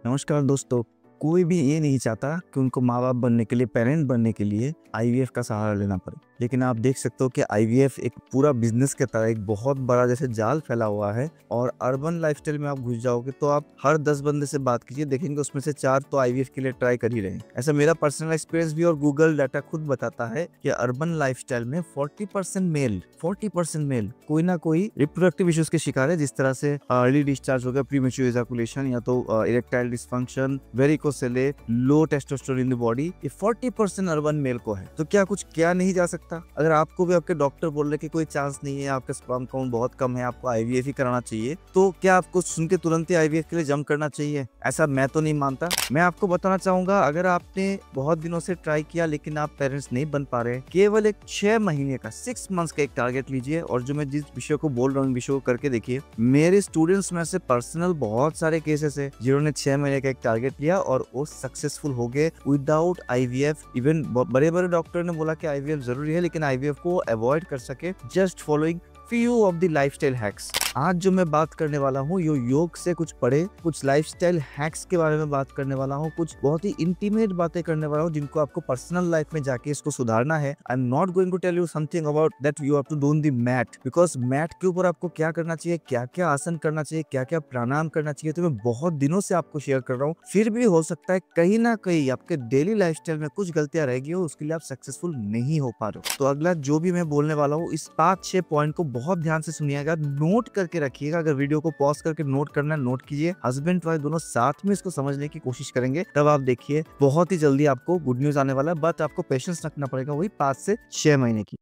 नमस्कार दोस्तों। कोई भी ये नहीं चाहता कि उनको माँ बाप बनने के लिए, पेरेंट बनने के लिए आईवीएफ का सहारा लेना पड़े। लेकिन आप देख सकते हो कि आईवीएफ एक पूरा बिजनेस के तरह एक बहुत बड़ा जैसे जाल फैला हुआ है। और अर्बन लाइफस्टाइल में आप घुस जाओगे तो आप हर 10 बंदे से बात कीजिए, देखेंगे उसमें से 4 तो आईवीएफ के लिए ट्राई कर ही रहे हैं। ऐसा मेरा पर्सनल एक्सपीरियंस भी और गूगल डाटा खुद बताता है कि अर्बन लाइफस्टाइल में 40% मेल कोई ना कोई रिप्रोडक्टिव इश्यूज के शिकार है, जिस तरह से अर्ली डिस्चार्ज हो गया, प्रीमेच्योर इजैकुलेशन, या तो erectile dysfunction, varicocele, low testosterone in the body. ये 40% अर्बन मेल को है। तो क्या कुछ किया नहीं जा सकता? अगर आपको भी आपके डॉक्टर बोल रहे कि कोई चांस नहीं है, आपका स्पर्म काउंट बहुत कम है, आपको आईवीएफ ही कराना चाहिए, तो क्या आपको सुन के तुरंत ही आईवीएफ के लिए जंप करना चाहिए? ऐसा मैं तो नहीं मानता। मैं आपको बताना चाहूंगा, अगर आपने बहुत दिनों से ट्राई किया लेकिन आप पेरेंट्स नहीं बन पा रहे, केवल एक 6 महीने का 6 मंथ्स का एक टारगेट लीजिए। और जो मैं जिस विषय को बोल रहा हूँ, विषय को करके देखिए। मेरे स्टूडेंट्स में से पर्सनल बहुत सारे केसेस है जिन्होंने 6 महीने का एक टारगेट लिया और वो सक्सेसफुल हो गए विदाउट आईवीएफ। इवन बड़े बड़े डॉक्टर ने बोला कि आईवीएफ जरूरी है, लेकिन आईवीएफ को अवॉइड कर सके just following few of the lifestyle hacks। आज जो मैं बात करने वाला हूँ, योग से कुछ पढ़े, कुछ लाइफस्टाइल हैक्स के बारे में बात करने वाला हूँ, कुछ बहुत ही इंटीमेट बातें करने वाला हूँ जिनको आपको पर्सनल लाइफ में जाके इसको सुधारना है। I am not going to tell you something about that you have to do in the mat, because mat के ऊपर आपको क्या करना चाहिए, क्या क्या आसन करना चाहिए, क्या क्या प्राणायाम करना चाहिए, तो मैं बहुत दिनों से आपको शेयर कर रहा हूँ। फिर भी हो सकता है कहीं ना कहीं आपके डेली लाइफस्टाइल में कुछ गलतियां रह गई हो, उसके लिए आप सक्सेसफुल नहीं हो पा रहे हो। तो अगला जो भी मैं बोलने वाला हूँ, इस 5-6 पॉइंट को बहुत ध्यान से सुनिएगा, नोट करके रखिएगा। अगर वीडियो को पॉज करके नोट करना है, नोट कीजिए। हस्बैंड वाइफ दोनों साथ में इसको समझने की कोशिश करेंगे, तब आप देखिए बहुत ही जल्दी आपको गुड न्यूज आने वाला है। बट आपको पेशेंस रखना पड़ेगा, वही 5 से 6 महीने की।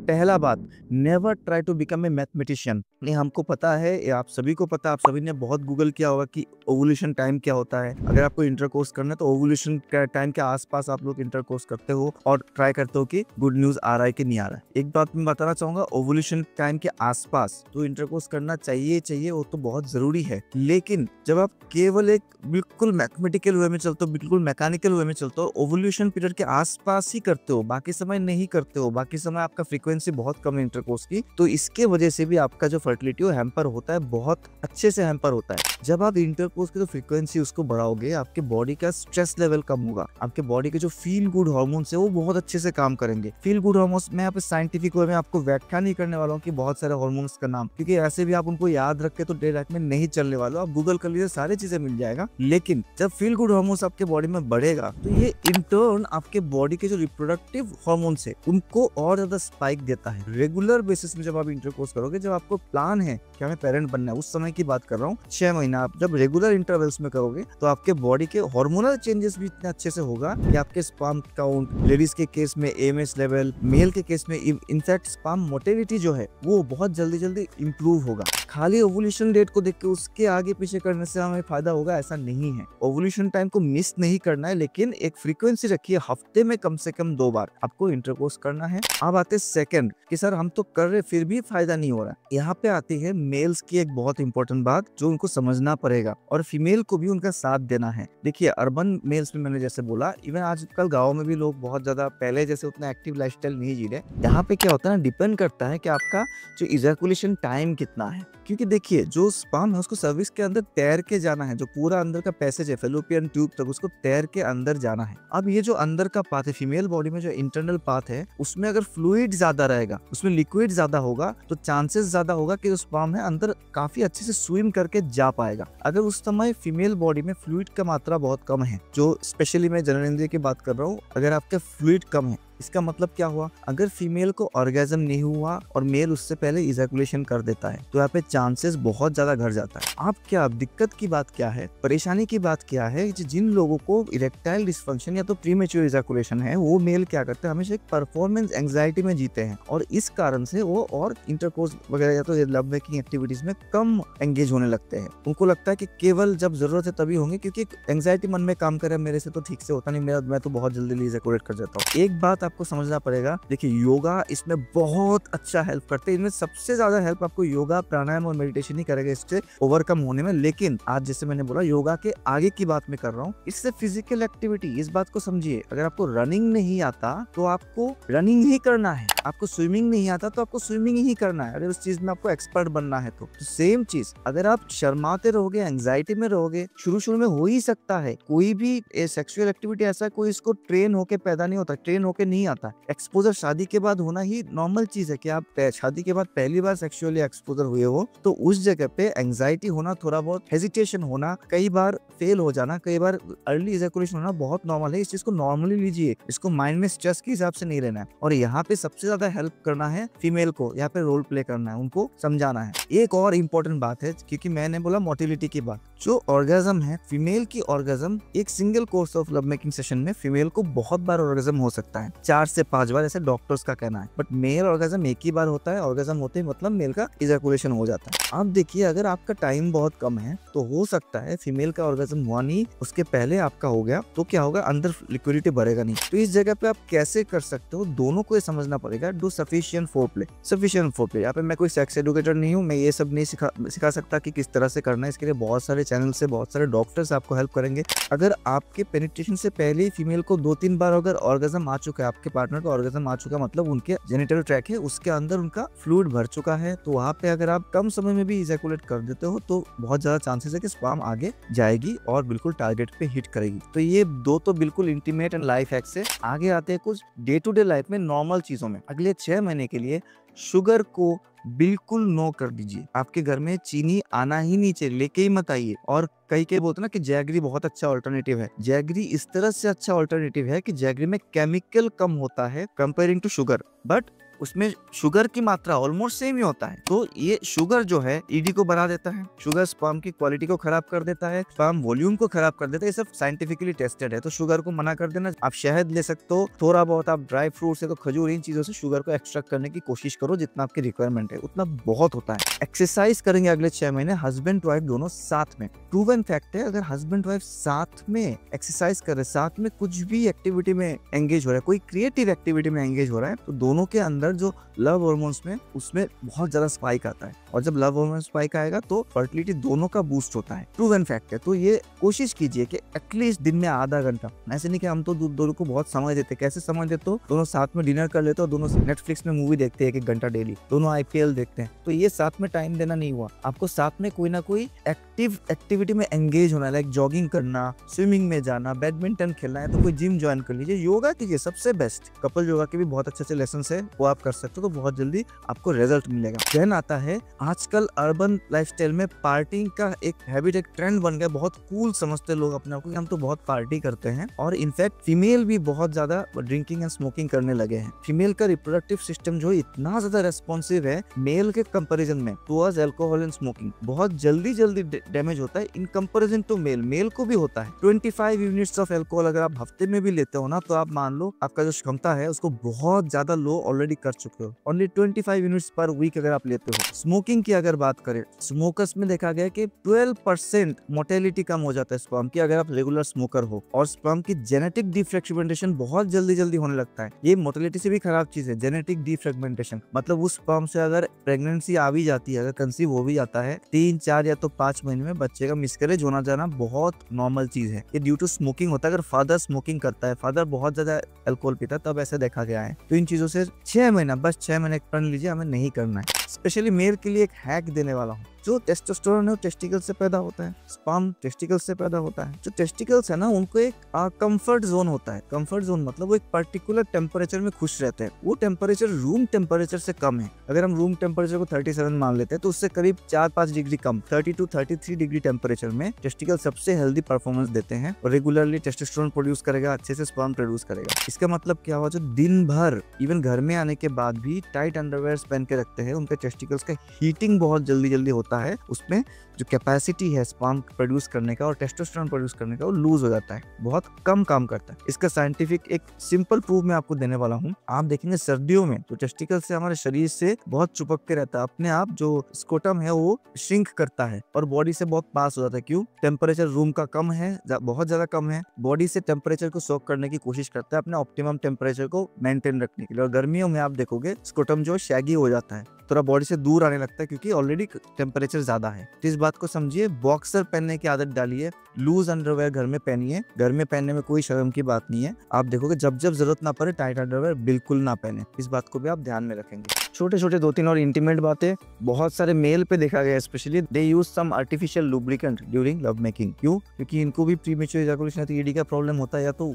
पहला बात, never try to become a mathematician. नहीं, हमको पता है, आप सभी को पता, आप सभी ने बहुत गूगल किया होगा कि ओवुलेशन टाइम क्या होता है। अगर आपको इंटरकोर्स करना है तो ओवुलेशन टाइम के आसपास आप लोग इंटरकोर्स करते हो और ट्राई करते हो कि गुड न्यूज आ रहा है कि नहीं आ रहा है। एक बात मैं बताना चाहूंगा, ओवुलेशन टाइम के आसपास तो इंटरकोर्स करना चाहिए, वो तो बहुत जरूरी है। लेकिन जब आप केवल एक बिल्कुल मैथमेटिकल वे में चलते हो, बिल्कुल मैकेनिकल वे में चलते हो, ओवुलेशन पीरियड के आसपास ही करते हो, बाकी समय नहीं करते हो, बाकी समय आपका फ्रीक्वेंसी बहुत कम है इंटरकोर्स की, तो इसके वजह से भी आपका जो फर्टिलिटी हैम्पर होता है, बहुत अच्छे से हैम्पर होता है। जब आप इंटरकोर्स की जो फ्रीक्वेंसी उसको बढ़ाओगे, आपके बॉडी का स्ट्रेस लेवल कम होगा, आपके बॉडी के जो फील गुड हार्मोन्स है वो बहुत अच्छे से काम करेंगे। फील गुड हार्मोन्स मैं यहाँ पे साइंटिफिक वे में आपको व्याख्या नहीं करने वाला हूँ कि बहुत सारे हार्मोन्स का नाम, क्योंकि ऐसे भी आप उनको याद रख के तो डे लाइफ में नहीं चलने वाले, आप गूगल कर लीजिए, सारी चीजें मिल जाएगा। लेकिन जब फील गुड हार्मोन्स आपके बॉडी में बढ़ेगा तो ये इंटर्न आपके बॉडी के जो रिप्रोडक्टिव हार्मोन्स है उनको और ज्यादा स्पाइक देता है। रेगुलर बेसिस में जब आप इंटरकोर्स करोगे, जब आपको प्लान है कि हमें पेरेंट बनना है, उस समय की बात कर रहा हूँ, 6 महीना आप जब रेगुलर इंटरवल्स में करोगे तो आपके बॉडी के हार्मोनल चेंजेस भी इतने अच्छे से होगा कि आपके स्पर्म काउंट, लेडीज के केस में एमएस लेवल, मेल के केस में इनफैक्ट स्पर्म मोटिलिटी जो है वो बहुत जल्दी इंप्रूव होगा। खाली ओवुलेशन डेट को देख के उसके आगे पीछे करने से हमें फायदा होगा ऐसा नहीं है। ओवुलेशन टाइम को मिस नहीं करना है, लेकिन एक फ्रीक्वेंसी रखिए, हफ्ते में कम से कम 2 बार आपको इंटरकोर्स करना है। अब आते सेकंड कि सर हम तो कर रहे फिर भी फायदा नहीं हो रहा। यहाँ पे आती है मेल्स की एक बहुत इंपॉर्टेंट बात जो उनको समझना पड़ेगा, और फीमेल को भी उनका साथ देना है। देखिए, अर्बन मेल्स में मैंने जैसे बोला, इवन आजकल गाँव में भी लोग बहुत ज्यादा पहले जैसे उतना एक्टिव लाइफस्टाइल नहीं जी रहे। यहाँ पे क्या होता है ना, डिपेंड करता है कि आपका जो इजैकुलेशन टाइम कितना है। क्योंकि देखिए, जो स्पर्म है उसको सर्विस के अंदर तैर के जाना है, जो पूरा अंदर का पैसेज है फैलोपियन ट्यूब तक, उसको तैर के अंदर जाना है। अब ये जो अंदर का पाथ है, फीमेल बॉडी में जो इंटरनल पाथ है, उसमें अगर फ्लूइड ज्यादा रहेगा, उसमें लिक्विड ज्यादा होगा, तो चांसेस ज्यादा होगा कि जो स्पर्म है अंदर काफी अच्छे से स्विम करके जा पाएगा। अगर उस समय फीमेल बॉडी में फ्लूइड का मात्रा बहुत कम है, जो स्पेशली मैं जनरेंद्रिय की बात कर रहा हूँ, अगर आपका फ्लूइड कम है, इसका मतलब क्या हुआ, अगर फीमेल को ऑर्गेजम नहीं हुआ और मेल उससे पहले इजैकुलेशन कर देता है तो यहाँ पे चांसेस बहुत ज्यादा घट जाता है। आप क्या दिक्कत की बात क्या है, परेशानी की बात क्या है, जिन लोगों को इरेक्टाइल डिसफंक्शन या तो प्रीमेच्योर इजैकुलेशन है, वो मेल क्या करते हैं, हमेशा एक परफॉर्मेंस एंजाइटी में जीते हैं, और इस कारण से वो और इंटरकोर्स वगैरह या तो लव मेकिंग एक्टिविटीज में कम एंगेज होने लगते हैं। उनको लगता है कि केवल जब जरूरत है तभी होंगे, क्योंकि एंजाइटी मन में काम करे, मेरे से तो ठीक से होता नहीं, मैं तो बहुत जल्दी इजैकुलेट कर जाता हूँ। एक बात आप आपको समझना पड़ेगा। देखिए योगा इसमें बहुत अच्छा हेल्प करते हैं। इनमें सबसे ज्यादा हेल्प आपको योगा, प्राणायाम और मेडिटेशन ही करेगा इससे ओवरकम होने में। लेकिन आज जैसे मैंने बोला योगा के आगे की बात मैं कर रहा हूँ, इससे फिजिकल एक्टिविटी, इस बात को समझिए। अगर आपको रनिंग नहीं आता तो आपको रनिंग ही करना है, आपको स्विमिंग नहीं आता तो आपको स्विमिंग ही करना है, अगर उस चीज में आपको एक्सपर्ट बनना है तो सेम चीज अगर आप शर्माते रहोगे, एंजाइटी में रहोगे, शुरू में हो ही सकता है। कोई भी सेक्सुअल एक्टिविटी ऐसा कोई इसको ट्रेन होके पैदा नहीं होता, ट्रेन होके नहीं आता। एक्सपोजर शादी के बाद होना ही नॉर्मल चीज है कि आप शादी के बाद पहली बार सेक्सुअली एक्सपोजर हुए हो तो उस जगह पे एंजाइटी होना, थोड़ा बहुत हेजिटेशन होना, कई बार फेल हो जाना, कई बार अर्ली इजैकुलेशन होना बहुत नॉर्मल है। इस चीज को नॉर्मली लीजिए, इसको माइंड में स्ट्रेस के हिसाब से नहीं लेना है। और यहाँ पे सबसे ज्यादा हेल्प करना है फीमेल को, यहाँ पे रोल प्ले करना है, उनको समझाना है। एक और इम्पोर्टेंट बात है, क्योंकि मैंने बोला मोटिलिटी की बात, जो ऑर्गेजम है, फीमेल की ऑर्गेजम एक single course of love making session में फीमेल को बहुत बार ऑर्गेजम हो सकता है, 4 से 5 बार, ऐसे डॉक्टर्स का कहना है। बट मेल ऑर्गेजम एक ही बार होता है। ऑर्गेजम होते ही मतलब मेल का इजैकुलेशन हो जाता है। आप देखिए अगर आपका टाइम बहुत कम है तो हो सकता है फीमेल का ऑर्गेजम हुआ नहीं, उसके पहले आपका हो गया, तो क्या होगा, अंदर लिक्विडिटी बढ़ेगा नहीं। तो इस जगह पे आप कैसे कर सकते हो, दोनों को ये समझना पड़ेगा। Do sufficient foreplay, sufficient foreplay. यहाँ पे मैं कोई सेक्स एडुकेटर नहीं हूँ, मैं ये सब नहीं सिखा सकता कि किस तरह से करना है। इसके लिए बहुत सारे चैनल से बहुत सारे डॉक्टर्स आपको हेल्प करेंगे। अगर आपके पेनिट्रेशन से पहले ही फीमेल को 2-3 बार अगर ऑर्गेजम आ चुका है, आपके पार्टनर को ऑर्गेजम आ चुका, मतलब उनके जेनिटल ट्रैक है उसके अंदर उनका फ्लूइड भर चुका है, तो वहाँ पे अगर आप कम समय में भी इजैकुलेट कर देते हो तो बहुत ज्यादा चांसेस है कि स्पर्म आगे जाएगी और बिल्कुल टारगेट पे हिट करेगी। तो ये दो तो बिल्कुल इंटीमेट एंड लाइफ हैक्स है। आगे आते हैं कुछ डे टू डे लाइफ में नॉर्मल चीजों में। अगले 6 महीने के लिए शुगर को बिल्कुल नो कर दीजिए। आपके घर में चीनी आना ही नहीं चाहिए, लेके ही मत आइए। और कई बोलते ना कि जैगरी बहुत अच्छा ऑल्टरनेटिव है। जैगरी इस तरह से अच्छा ऑल्टरनेटिव है कि जैगरी में केमिकल कम होता है कंपेयरिंग टू शुगर, बट उसमें शुगर की मात्रा ऑलमोस्ट सेम ही होता है। तो ये शुगर जो है ईडी को बढ़ा देता है, शुगर स्पर्म की क्वालिटी को खराब कर देता है, स्पर्म वॉल्यूम को खराब कर देता है। ये सब साइंटिफिकली टेस्टेड है। तो शुगर को मना कर देना। आप शहद ले सकते हो, थोड़ा बहुत आप ड्राई फ्रूट से, तो खजूर, इन चीजों से शुगर को एक्सट्रैक्ट करने की कोशिश करो। जितना आपकी रिक्वायरमेंट है उतना बहुत होता है। एक्सरसाइज करेंगे अगले 6 महीने हस्बैंड वाइफ दोनों साथ में। प्रूवन फैक्ट है, अगर हस्बैंड वाइफ साथ में एक्सरसाइज कर रहे, साथ में कुछ भी एक्टिविटी में एंगेज हो रहा है, कोई क्रिएटिव एक्टिविटी में एंगेज हो रहा है, तो दोनों के अंदर जो लव हार्मोन्स में उसमें बहुत ज्यादा स्पाइक आता है। और जब लव हार्मोन स्पाइक आएगा तो फर्टिलिटी दोनों का बूस्ट होता है। प्रूवन फैक्ट है। तो ये कोशिश कीजिए कि एटलीस्ट दिन में आधा घंटा, ऐसे नहीं कि हम तो दोनों को बहुत समय देते। कैसे समय देते हो, दोनों साथ में डिनर कर लेते हो, दोनों नेटफ्लिक्स में मूवी देखते हैं 1 घंटा डेली, दोनों IPL देखते हैं। तो ये साथ में टाइम देना नहीं हुआ। आपको साथ में कोई ना कोई एक्टिव एक्टिविटी में एंगेज होना है, लाइक जॉगिंग करना, स्विमिंग में जाना, बैडमिंटन खेलना है तो कोई जिम ज्वाइन कर लीजिए, योगा कीजिए। सबसे बेस्ट कपल योगा के भी बहुत अच्छे लेसन है, वो आप कर सकते हो, तो बहुत जल्दी आपको रिजल्ट मिलेगा। देन आता है आजकल अर्बन लाइफस्टाइल में पार्टिंग का एक हैबिट, एक ट्रेंड बन गया। बहुत कूल समझते लोग अपने आप को, हम तो बहुत पार्टी करते हैं। और इनफैक्ट फीमेल भी बहुत ज्यादा ड्रिंकिंग एंड स्मोकिंग करने लगे हैं। फीमेल का रिप्रोडक्टिव सिस्टम जो इतना ज्यादा रेस्पॉन्सिव है मेल के कंपैरिजन में टुवर्ड्स अल्कोहल एंड स्मोकिंग, बहुत जल्दी डैमेज होता है in comparison to male. Male को भी होता है 25 यूनिट्स ऑफ अल्कोहल अगर आप हफ्ते में भी लेते हो ना, तो आप मान लो आपका जो क्षमता है उसको बहुत ज्यादा लो ऑलरेडी कर चुके हो। ओनली 25 यूनिट्स पर वीक अगर आप लेते हो। स्मोकिंग की अगर बात करें, स्मोकर्स में देखा गया कि 12% मोर्टेलिटी कम हो जाता है स्पर्म की अगर आप रेगुलर स्मोकर हो। और स्पर्म की जेनेटिक डिफ्रेगमेंटेशन बहुत जल्दी होने लगता है। ये मोर्टेलिटी से भी खराब चीज है, जेनेटिक डिफ्रेगमेंटेशन। मतलब उस स्पर्म से अगर प्रेगनेंसी आ भी जाती है, अगर कंसीव हो भी जाता है, 3, 4 या तो 5 महीने में बच्चे का मिसकैरेज होना जाना बहुत नॉर्मल चीज है। ये ड्यू टू स्मोकिंग होता है। अगर फादर स्मोकिंग करता है, फादर बहुत ज्यादा अल्कोहल पीता है, तब ऐसा देखा गया है। तो इन चीजों से 6 महीना, बस 6 महीने पढ़ लीजिए, हमें नहीं करना है। स्पेशली मेल के लिए एक हैक देने वाला हूँ। जो टेस्टोस्टेरोन है वो टेस्टिकल से पैदा होता है, स्पर्म टेस्टिकल से पैदा होता है। जो टेस्टिकल्स है ना, उनको एक कंफर्ट जोन होता है। कंफर्ट जोन मतलब वो एक पर्टिकुलर टेम्परेचर में खुश रहते हैं। वो टेम्परेचर रूम टेम्परेचर से कम है। अगर हम रूम टेम्परेचर को 37 मान लेते हैं तो उससे करीब 4-5 degree come, 30 to 33 degree temperature में टेस्टिकल सबसे हेल्दी परफॉर्मेंस देते हैं और रेगुलरली टेस्टोस्टेरोन प्रोड्यूस करेगा, अच्छे से स्पर्म प्रोड्यूस करेगा। इसका मतलब क्या हुआ, जो दिन भर इवन घर में आने के बाद भी टाइट अंडरवेयर पहन के रखते हैं, उनके टेस्टिकल्स का हीटिंग बहुत जल्दी होता होता है उसमें जो कैपेसिटी है स्पर्म प्रोड्यूस करने का और टेस्टोस्टेरोन प्रोड्यूस करने का वो लूज हो जाता है, बहुत कम काम करता है। इसका साइंटिफिक एक सिंपल प्रूफ मैं आपको देने वाला हूँ। आप देखेंगे सर्दियों में जो टेस्टिकल से हमारे शरीर से बहुत चिपक के रहता है, अपने आप जो स्कोटम है वो श्रिंक करता है और बॉडी से बहुत पास हो जाता है। क्यों? टेम्परेचर रूम का कम है, बहुत ज्यादा कम है, बॉडी से टेम्परेचर को सोक करने की कोशिश करता है अपने ऑप्टिमम टेम्परेचर को मेंटेन रखने के लिए। और गर्मियों में आप देखोगे स्कोटम जो शैगी हो जाता है, थोड़ा बॉडी से दूर आने लगता है क्योंकि ऑलरेडी टेम्परेचर ज्यादा है। तो इस बात को समझिए, बॉक्सर पहनने की आदत डालिए, लूज अंडरवेयर घर में पहनिए, घर में पहनने में कोई शर्म की बात नहीं है। आप देखोगे जब जब जरूरत ना पड़े टाइट अंडरवेयर बिल्कुल ना पहने, इस बात को भी आप ध्यान में रखेंगे। छोटे छोटे 2-3 और इंटीमेट बातें, बहुत सारे मेल पे देखा गया specially they use some artificial lubricant during love making. क्यों? क्योंकि इनको भी प्रीमेच्योर इजैकुलेशन ईडी का प्रॉब्लम होता है या तो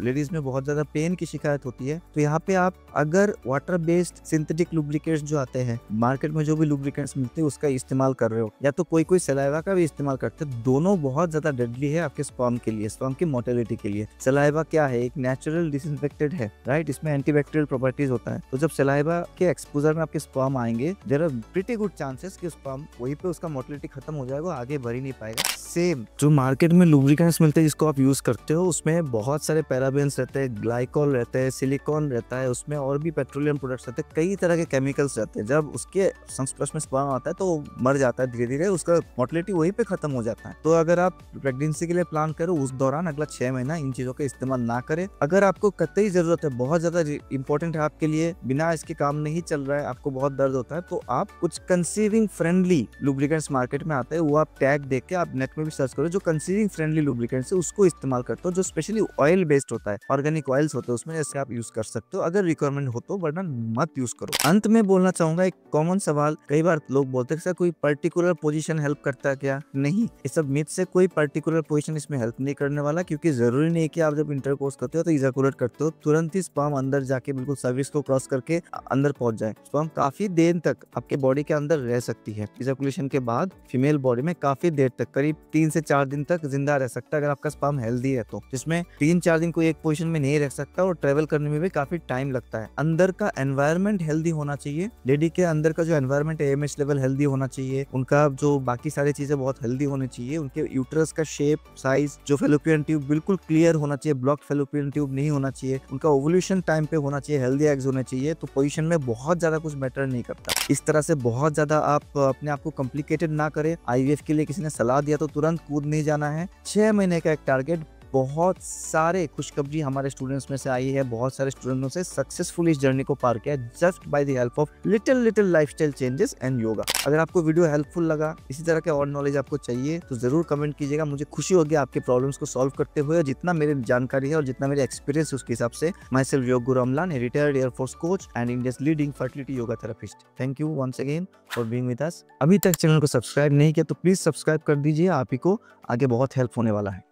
लेडीज में बहुत ज्यादा पेन की शिकायत होती है। तो यहाँ पे आप अगर वाटर बेस्ड सिंथेटिक लुब्रिकेंट्स जो आते हैं मार्केट में, जो भी लुब्रिकेंट्स मिलते हैं उसका इस्तेमाल कर रहे हो या तो कोई कोई सलाइवा का भी इस्तेमाल करते हैं, दोनों बहुत ज्यादा डेडली है आपके स्पर्म के लिए, स्पर्म की मोटिलिटी के लिए। सलाइवा क्या है? एक नेचुरल डिसइंफेक्टेड है, राइट? इसमें एंटीबैक्टीरियल प्रॉपर्टीज होता है। तो जब सलाइवा के एक्सपोजर में आपके स्पर्म आएंगे, there are pretty good chances कि स्पर्म वहीं पे उसका मोटिलिटी खत्म हो जाएगा, आगे बढ़ ही नहीं पाएगा। सेम जो मार्केट में लुब्रिकेंट्स मिलते हैं जिसको आप यूज करते हो उसमें बहुत सारे पैराबेन्स रहते हैं, ग्लाइकॉल रहता है, सिलिकॉन रहता है, उसमें और भी पेट्रोलियम प्रोडक्ट्स रहते हैं, कई तरह के केमिकल्स रहते हैं। जब उसके संस्पर्श में स्पर्म आता है तो मर जाता है धीरे धीरे, उसका मोटिलिटी वहीं पे खत्म हो जाता है। तो अगर आप प्रेगनेंसी के लिए प्लान करो उस दौरान अगला 6 महीना इन चीजों का इस्तेमाल ना करें। अगर आपको कतई जरूरत है, बहुत ज्यादा इंपॉर्टेंट है आपके लिए, बिना इसके काम नहीं चल रहा है, आपको बहुत दर्द होता है, तो आप कुछ कंसीविंग फ्रेंडली लुब्रिकेंट्स मार्केट में आते हैं, वो आप टैग देख के आप नेट में भी सर्च करो, जो कंसीविंग फ्रेंडली लुब्रिकेंट्स है उसको इस्तेमाल करते हो, जो स्पेशली ऑयल बेस्ड होता है, ऑर्गेनिक ऑयल्स होते हैं उसमें, जैसे आप यूज कर सकते हो अगर रिक्वायरमेंट हो तो, वरना मत यूज करो। अंत में बोलना चाहूंगा एक कॉमन सवाल, कई बार लोग बोलते हैं सर कोई पर्टिकुलर पोजीशन हेल्प करता है क्या? नहीं, ये सब मिथ से, कोई पर्टिकुलर पोजीशन इसमें हेल्प नहीं करने वाला, क्योंकि जरूरी नहीं कि आप जब इंटरकोर्स करते हो तो इजैकुलेट करते हो तुरंत ही स्पर्म अंदर जाके बिल्कुल सर्विस को क्रॉस करके अंदर पहुंच जाए। स्पर्म काफी देर तक आपके बॉडी के अंदर रह सकती है। इजैकुलेशन के बाद फीमेल बॉडी में काफी देर तक, करीब 3 से 4 दिन तक जिंदा रह सकता है अगर आपका स्पर्म हेल्दी है तो, जिसमें 3-4 दिन कोई एक पोजीशन में नहीं रह सकता और ट्रेवल करने में भी काफी टाइम लगता है। अंदर का एनवायरनमेंट हेल्दी होना चाहिए, लेडी के अंदर का जो एनवायरनमेंट AMH लेवल हेल्दी होना चाहिए, उनका जो बाकी सारी चीजें बहुत हेल्दी होनी चाहिए, उनके यूट्रस का शेप, साइज, जो फेलोपियन ट्यूब बिल्कुल क्लियर होना चाहिए, ब्लॉक फेलोपियन ट्यूब नहीं होना चाहिए, उनका ओवुलेशन टाइम पे होना चाहिए, हेल्दी एग्स होने चाहिए। तो पोजीशन में बहुत ज्यादा कुछ मैटर नहीं करता। इस तरह से बहुत ज्यादा आप अपने आप को कॉम्प्लिकेटेड ना करें। IVF के लिए किसी ने सलाह दिया तो तुरंत कूद नहीं जाना है। 6 महीने का एक टारगेट, बहुत सारे खुशखबरी हमारे स्टूडेंट्स में से आई है, बहुत सारे स्टूडेंट्स ने सक्सेसफुल इस जर्नी को पार किया just by the help of little lifestyle changes and yoga. अगर आपको वीडियो हेल्पफुल लगा, इसी तरह के और नॉलेज आपको चाहिए तो जरूर कमेंट कीजिएगा। मुझे खुशी होगी आपके प्रॉब्लम्स को सॉल्व करते हुए। जितना मेरी जानकारी है और जितना मेरे एक्सपीरियंस है उसके हिसाब से। My self yog guru Amlan, retired air force coach and India's leading fertility yoga therapist. Thank you once again for being with us. अभी तक चैनल को सब्सक्राइब नहीं किया तो प्लीज सब्सक्राइब कर दीजिए, आप ही को आगे बहुत हेल्प होने वाला है।